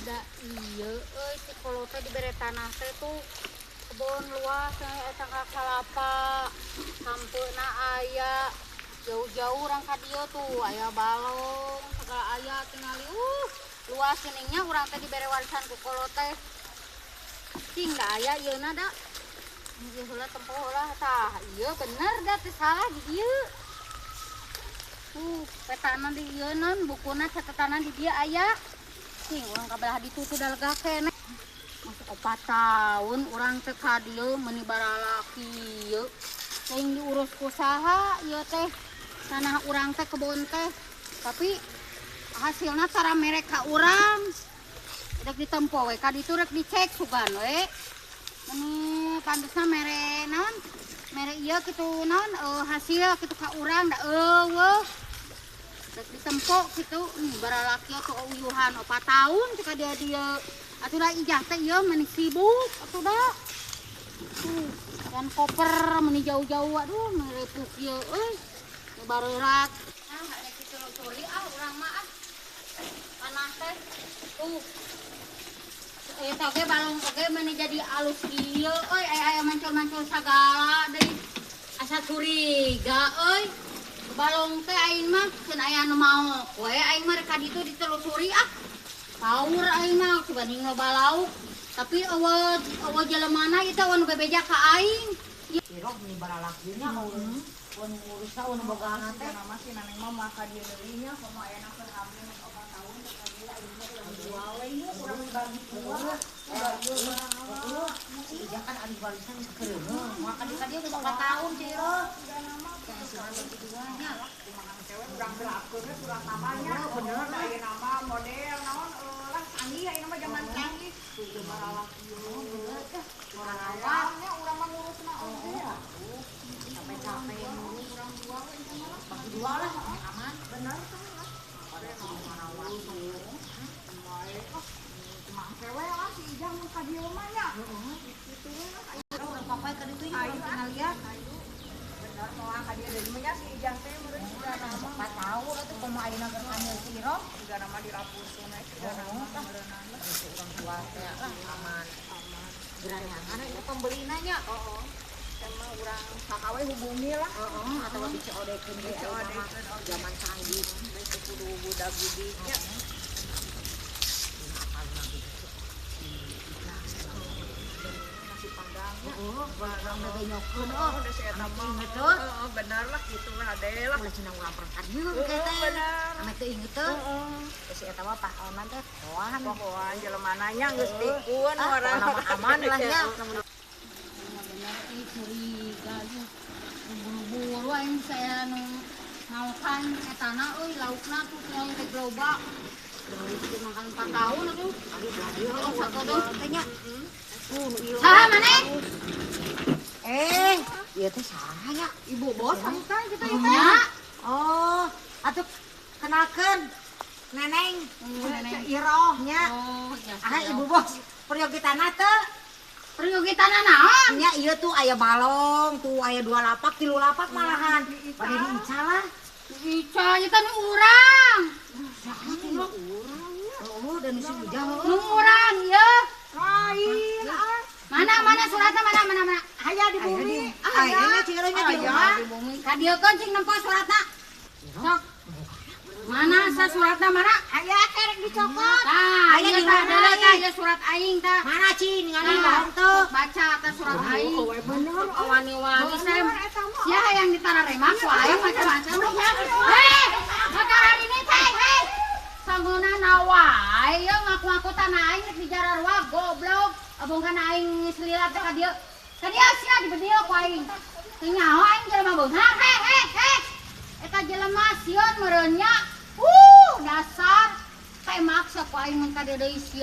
Da iya si kalau teh diberi tanah teh tuh kebun luas eta kalapa sampuna aya jauh-jauh urang ka dieu tuh aya balong segala aya tingali luas ceningnya urang teh diberi warisan ku kalau teh cing da aya ieuna da ieu heula tempo heula tah ieu bener da teh salah di dieu petana di ieu non bukuna catetana di dia aya cing urang kabelah ditu teh dalega kene masuk 4 tahun urang teh ka dieu meuni baralaki ieu teuing diurus ku saha ieu teh tanah urang teh kebon teh tapi hasilna cara merek ka urang rek ditempo we ka ditu rek dicek sugan we meuni pantasna mere naon mere ieu kitu naon hasil kitu ka urang da eueuh rek ditempo kitu baralaki atuh uyuhan 4 tahun cika dia atuh da ijah teh ieu meuni sibuk atuh da dan koper meuni jauh-jauh aduh merepuk ieu euy bareurak ada kitu sori urang mah tanah teh tuh eta ge balong oge meuni jadi alus ieu euy aya mancul-mancul sagala deui asa curiga euy balong teh aing mah ceun aya nu mau we aing mah rek ka ditu ditelusuri paur aing mah subanding loba lauk tapi eueuh jelemana ieu teh anu bebeja ka aing Iroh ni baralakinya ulun ngurusna ulun bogaan teh nama si naneng mah maka dia deurinya komo aya keur hamil 4 tahun ka dia aing mah urang jual we ieu urang bagi dua si ija kan ari warisan sakeureung maka dia udah 4 tahun Ciro nya lah kumaha cewek urang gerakeun urang namanya bener aya nama model naon lah canggih aya nama zaman canggih tuh baralaki bener teh urang awalnya urang mah ngurusna capek-capek urang jual bagi dua lah aman bener kan lah pada mana wae cuma cewek lah si ija mun ka dieu mah nya kitu lah aya urang papai ka ditu tinggal lihat bener moal ka dieu deui mah si ija teh meureun sudah nama 4 tahun atuh komo ayeuna keur hamil siro juga nama dirapusun we juga nama meureunana urang tua teh lah aman geranyangan ieu pembelina nya sama urang sakawe hubungi lah atau dicodekeun ge zaman canggih teh kudu budak budi nya nasi padangnya barang bebenyokeun da si eta mah bener lah gitulah ade lah ulah cenah urang perangkat ieu teh ame teu inget teh si eta mah pahonan teh pohoan jelemana nya geus dikeun urang aman lah nya curiga buru-buru aing saya nu ngaokan etana euy laukna tuh yang teh globak geus makan 4 tahun atuh sakodo teh nya saha maneh ieu teh saha nya ibu bos kan kita ieu teh oh atuh kenalkeun neneng Iroh nya ibu bos peryogitanna teh peryogitanna naon nya ieu tuh aya balong tuh aya 2 lapak 3 lapak malahan bade diica lah diica nya teh urang saha teh urang nya dan si ujang nu urang ieu lain mana suratna mana aya di bumi aya nya cironya di rumah di bumi ka dieu keun cing nempo suratna sok mana sa suratna mana aya kerek dicokot tah aya di hadeuleut tah ieu surat aing tah mana cing ningali bahan tuh baca tah surat aing bener wani-wani sem sia hayang ditararema ku aing macam-macam makara ini teh sangguna nawae ieu ngaku-ngaku tanah aing rek dijararwa goblok abong kana aing selilat teh ka dieu sia di dieu ku aing teu nyaho aing jelema beunghang eta jelema sieun meureun nya dasar kayak maksa ku aing mun ka deui sia